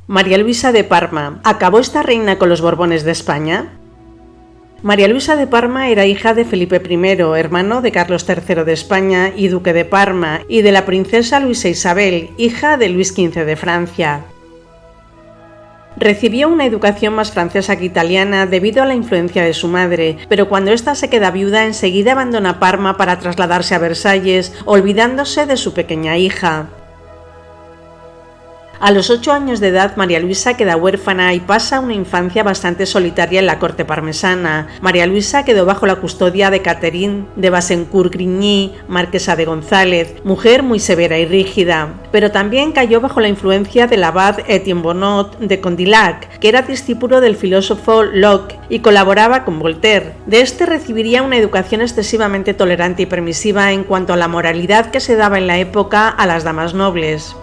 María Luisa de Parma. ¿Acabó esta reina con los Borbones de España? María Luisa de Parma era hija de Felipe I, hermano de Carlos III de España y duque de Parma, y de la princesa Luisa Isabel, hija de Luis XV de Francia. Recibió una educación más francesa que italiana debido a la influencia de su madre, pero cuando ésta se queda viuda enseguida abandona Parma para trasladarse a Versalles, olvidándose de su pequeña hija. A los 8 años de edad, María Luisa queda huérfana y pasa una infancia bastante solitaria en la corte parmesana. María Luisa quedó bajo la custodia de Catherine de Basencourt-Grigny, marquesa de González, mujer muy severa y rígida, pero también cayó bajo la influencia del abad Etienne Bonnot de Condillac, que era discípulo del filósofo Locke y colaboraba con Voltaire. De este recibiría una educación excesivamente tolerante y permisiva en cuanto a la moralidad que se daba en la época a las damas nobles.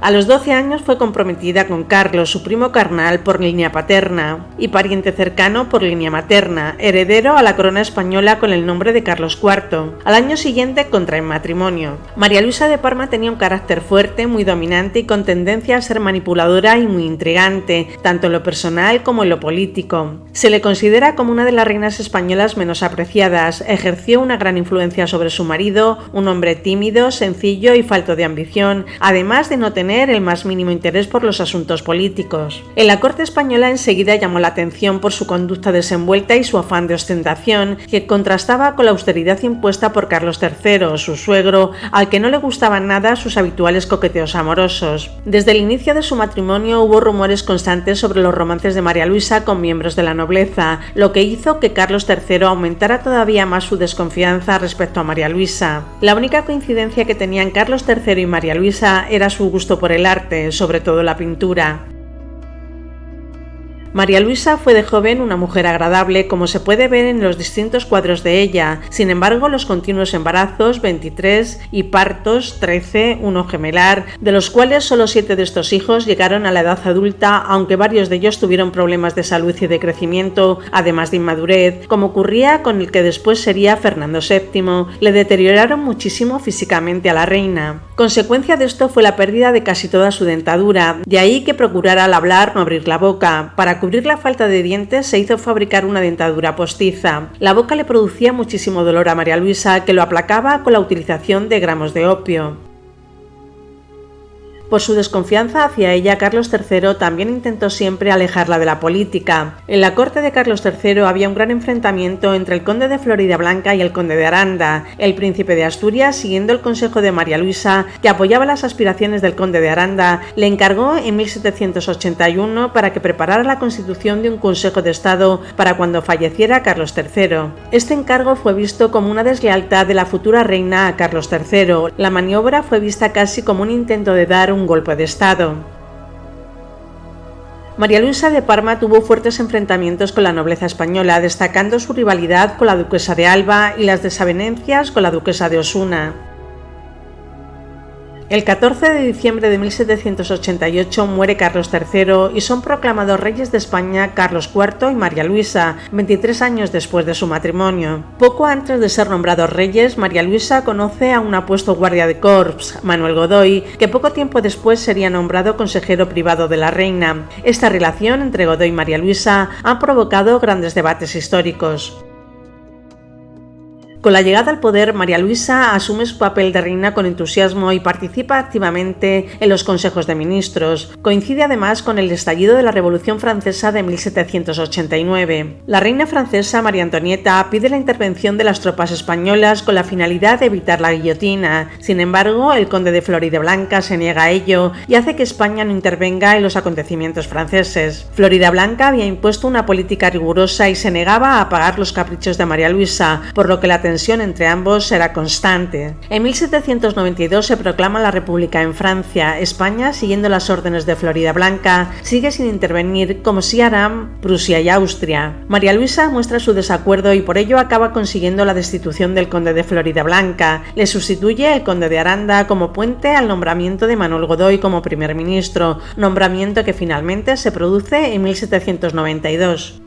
A los 12 años fue comprometida con Carlos, su primo carnal por línea paterna, y pariente cercano por línea materna, heredero a la corona española con el nombre de Carlos IV. Al año siguiente contraen matrimonio. María Luisa de Parma tenía un carácter fuerte, muy dominante y con tendencia a ser manipuladora y muy intrigante, tanto en lo personal como en lo político. Se le considera como una de las reinas españolas menos apreciadas. Ejerció una gran influencia sobre su marido, un hombre tímido, sencillo y falto de ambición, además de no tener el más mínimo interés por los asuntos políticos. En la corte española enseguida llamó la atención por su conducta desenvuelta y su afán de ostentación, que contrastaba con la austeridad impuesta por Carlos III, su suegro, al que no le gustaban nada sus habituales coqueteos amorosos. Desde el inicio de su matrimonio hubo rumores constantes sobre los romances de María Luisa con miembros de la nobleza, lo que hizo que Carlos III aumentara todavía más su desconfianza respecto a María Luisa. La única coincidencia que tenían Carlos III y María Luisa era su gusto por el arte, sobre todo la pintura. María Luisa fue de joven una mujer agradable, como se puede ver en los distintos cuadros de ella. Sin embargo, los continuos embarazos, 23, y partos, 13, uno gemelar, de los cuales solo 7 de estos hijos llegaron a la edad adulta, aunque varios de ellos tuvieron problemas de salud y de crecimiento, además de inmadurez, como ocurría con el que después sería Fernando VII, le deterioraron muchísimo físicamente a la reina. Consecuencia de esto fue la pérdida de casi toda su dentadura, de ahí que procurara al hablar no abrir la boca. Para cubrir la falta de dientes se hizo fabricar una dentadura postiza. La boca le producía muchísimo dolor a María Luisa, que lo aplacaba con la utilización de gramos de opio. Por su desconfianza hacia ella, Carlos III también intentó siempre alejarla de la política. En la corte de Carlos III había un gran enfrentamiento entre el conde de Floridablanca y el conde de Aranda. El príncipe de Asturias, siguiendo el consejo de María Luisa, que apoyaba las aspiraciones del conde de Aranda, le encargó en 1781 para que preparara la constitución de un consejo de Estado para cuando falleciera Carlos III. Este encargo fue visto como una deslealtad de la futura reina a Carlos III. La maniobra fue vista casi como un intento de dar un golpe de Estado. María Luisa de Parma tuvo fuertes enfrentamientos con la nobleza española, destacando su rivalidad con la duquesa de Alba y las desavenencias con la duquesa de Osuna. El 14 de diciembre de 1788 muere Carlos III y son proclamados reyes de España Carlos IV y María Luisa, 23 años después de su matrimonio. Poco antes de ser nombrados reyes, María Luisa conoce a un apuesto guardia de corps, Manuel Godoy, que poco tiempo después sería nombrado consejero privado de la reina. Esta relación entre Godoy y María Luisa ha provocado grandes debates históricos. Con la llegada al poder, María Luisa asume su papel de reina con entusiasmo y participa activamente en los consejos de ministros. Coincide además con el estallido de la Revolución Francesa de 1789. La reina francesa María Antonieta pide la intervención de las tropas españolas con la finalidad de evitar la guillotina. Sin embargo, el conde de Floridablanca se niega a ello y hace que España no intervenga en los acontecimientos franceses. Floridablanca había impuesto una política rigurosa y se negaba a pagar los caprichos de María Luisa, por lo que la tensión entre ambos era constante. En 1792 se proclama la República en Francia. España, siguiendo las órdenes de Floridablanca, sigue sin intervenir, como sí harán Prusia y Austria. María Luisa muestra su desacuerdo y por ello acaba consiguiendo la destitución del conde de Floridablanca. Le sustituye el conde de Aranda como puente al nombramiento de Manuel Godoy como primer ministro, nombramiento que finalmente se produce en 1792.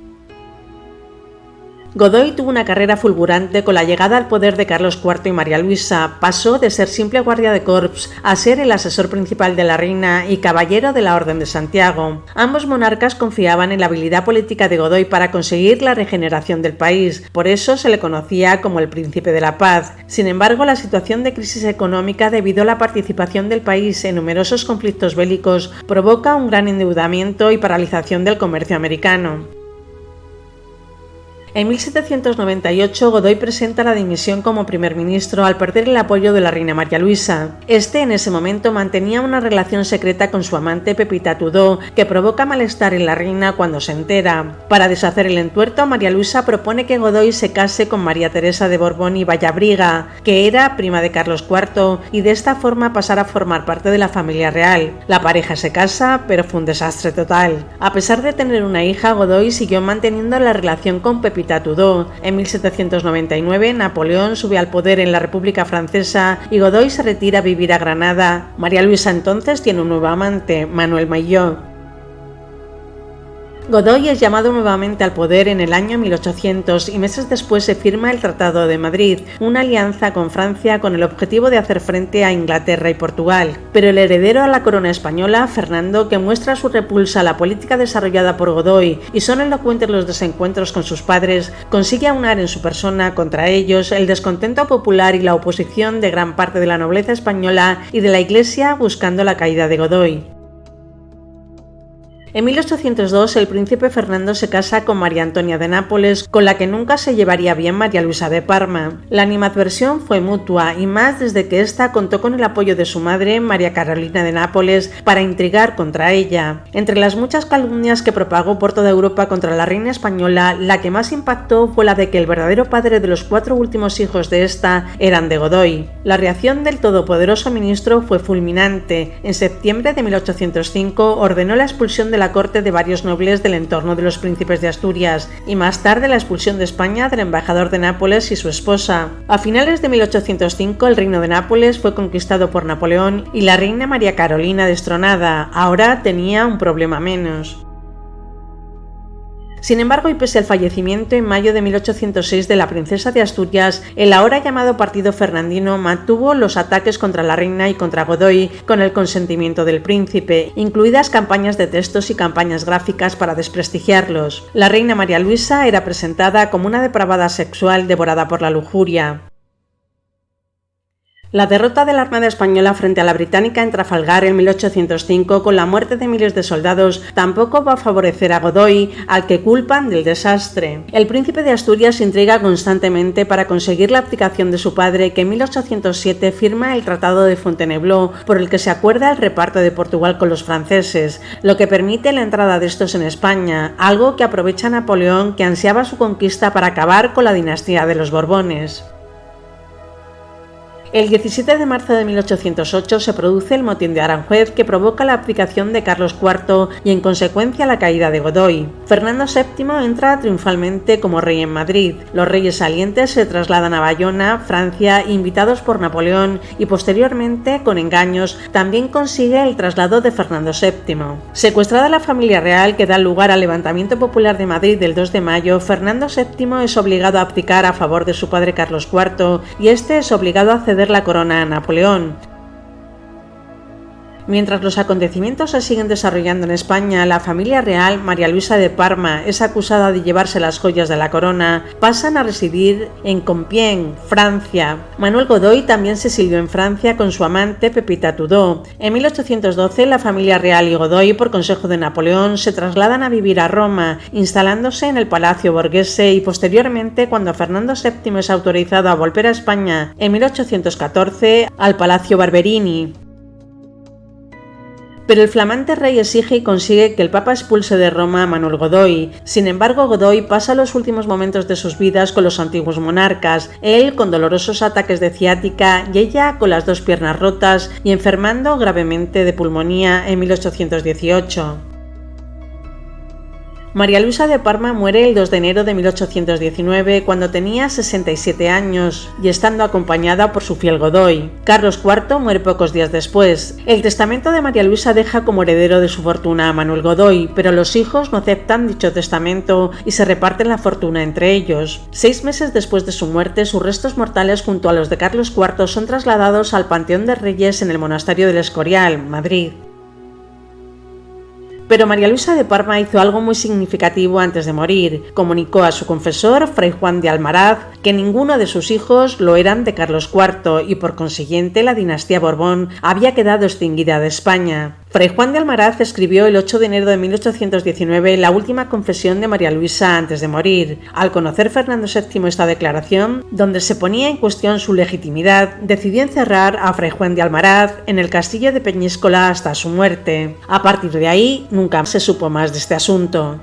Godoy tuvo una carrera fulgurante con la llegada al poder de Carlos IV y María Luisa. Pasó de ser simple guardia de corps a ser el asesor principal de la reina y caballero de la Orden de Santiago. Ambos monarcas confiaban en la habilidad política de Godoy para conseguir la regeneración del país, por eso se le conocía como el Príncipe de la Paz. Sin embargo, la situación de crisis económica debido a la participación del país en numerosos conflictos bélicos provoca un gran endeudamiento y paralización del comercio americano. En 1798, Godoy presenta la dimisión como primer ministro al perder el apoyo de la reina María Luisa. Este en ese momento mantenía una relación secreta con su amante Pepita Tudó, que provoca malestar en la reina cuando se entera. Para deshacer el entuerto, María Luisa propone que Godoy se case con María Teresa de Borbón y Vallabriga, que era prima de Carlos IV, y de esta forma pasar a formar parte de la familia real. La pareja se casa, pero fue un desastre total. A pesar de tener una hija, Godoy siguió manteniendo la relación con Pepita Tudó. En 1799, Napoleón sube al poder en la República Francesa y Godoy se retira a vivir a Granada. María Luisa entonces tiene un nuevo amante, Manuel Maillot. Godoy es llamado nuevamente al poder en el año 1800 y meses después se firma el Tratado de Madrid, una alianza con Francia con el objetivo de hacer frente a Inglaterra y Portugal. Pero el heredero a la corona española, Fernando, que muestra su repulsa a la política desarrollada por Godoy y son elocuentes los desencuentros con sus padres, consigue aunar en su persona contra ellos el descontento popular y la oposición de gran parte de la nobleza española y de la Iglesia buscando la caída de Godoy. En 1802 el príncipe Fernando se casa con María Antonia de Nápoles, con la que nunca se llevaría bien María Luisa de Parma. La animadversión fue mutua y más desde que ésta contó con el apoyo de su madre, María Carolina de Nápoles, para intrigar contra ella. Entre las muchas calumnias que propagó por toda Europa contra la reina española, la que más impactó fue la de que el verdadero padre de los 4 últimos hijos de esta eran de Godoy. La reacción del todopoderoso ministro fue fulminante. En septiembre de 1805 ordenó la expulsión de la corte de varios nobles del entorno de los príncipes de Asturias y más tarde la expulsión de España del embajador de Nápoles y su esposa. A finales de 1805 el reino de Nápoles fue conquistado por Napoleón y la reina María Carolina destronada. Ahora tenía un problema menos. Sin embargo, y pese al fallecimiento en mayo de 1806 de la princesa de Asturias, el ahora llamado partido fernandino mantuvo los ataques contra la reina y contra Godoy con el consentimiento del príncipe, incluidas campañas de textos y campañas gráficas para desprestigiarlos. La reina María Luisa era presentada como una depravada sexual devorada por la lujuria. La derrota de la Armada Española frente a la británica en Trafalgar en 1805, con la muerte de miles de soldados, tampoco va a favorecer a Godoy, al que culpan del desastre. El príncipe de Asturias intriga constantemente para conseguir la abdicación de su padre, que en 1807 firma el Tratado de Fontainebleau, por el que se acuerda el reparto de Portugal con los franceses, lo que permite la entrada de estos en España, algo que aprovecha Napoleón, que ansiaba su conquista para acabar con la dinastía de los Borbones. El 17 de marzo de 1808 se produce el motín de Aranjuez, que provoca la abdicación de Carlos IV y en consecuencia la caída de Godoy. Fernando VII entra triunfalmente como rey en Madrid. Los reyes salientes se trasladan a Bayona, Francia, invitados por Napoleón y posteriormente, con engaños, también consigue el traslado de Fernando VII. Secuestrada la familia real que da lugar al levantamiento popular de Madrid del 2 de mayo, Fernando VII es obligado a abdicar a favor de su padre Carlos IV y este es obligado a ceder la corona a Napoleón. Mientras los acontecimientos se siguen desarrollando en España, la familia real, María Luisa de Parma, es acusada de llevarse las joyas de la corona, pasan a residir en Compiègne, Francia. Manuel Godoy también se exilió en Francia con su amante Pepita Tudó. En 1812, la familia real y Godoy, por consejo de Napoleón, se trasladan a vivir a Roma, instalándose en el Palacio Borghese y posteriormente, cuando Fernando VII es autorizado a volver a España en 1814, al Palacio Barberini. Pero el flamante rey exige y consigue que el Papa expulse de Roma a Manuel Godoy. Sin embargo, Godoy pasa los últimos momentos de sus vidas con los antiguos monarcas, él con dolorosos ataques de ciática y ella con las 2 piernas rotas y enfermando gravemente de pulmonía en 1818. María Luisa de Parma muere el 2 de enero de 1819 cuando tenía 67 años y estando acompañada por su fiel Godoy. Carlos IV muere pocos días después. El testamento de María Luisa deja como heredero de su fortuna a Manuel Godoy, pero los hijos no aceptan dicho testamento y se reparten la fortuna entre ellos. 6 meses después de su muerte, sus restos mortales junto a los de Carlos IV son trasladados al Panteón de Reyes en el Monasterio del Escorial, Madrid. Pero María Luisa de Parma hizo algo muy significativo antes de morir. Comunicó a su confesor, Fray Juan de Almaraz, que ninguno de sus hijos lo eran de Carlos IV y por consiguiente la dinastía Borbón había quedado extinguida de España. Fray Juan de Almaraz escribió el 8 de enero de 1819 la última confesión de María Luisa antes de morir. Al conocer Fernando VII esta declaración, donde se ponía en cuestión su legitimidad, decidió encerrar a Fray Juan de Almaraz en el castillo de Peñíscola hasta su muerte. A partir de ahí, nunca se supo más de este asunto.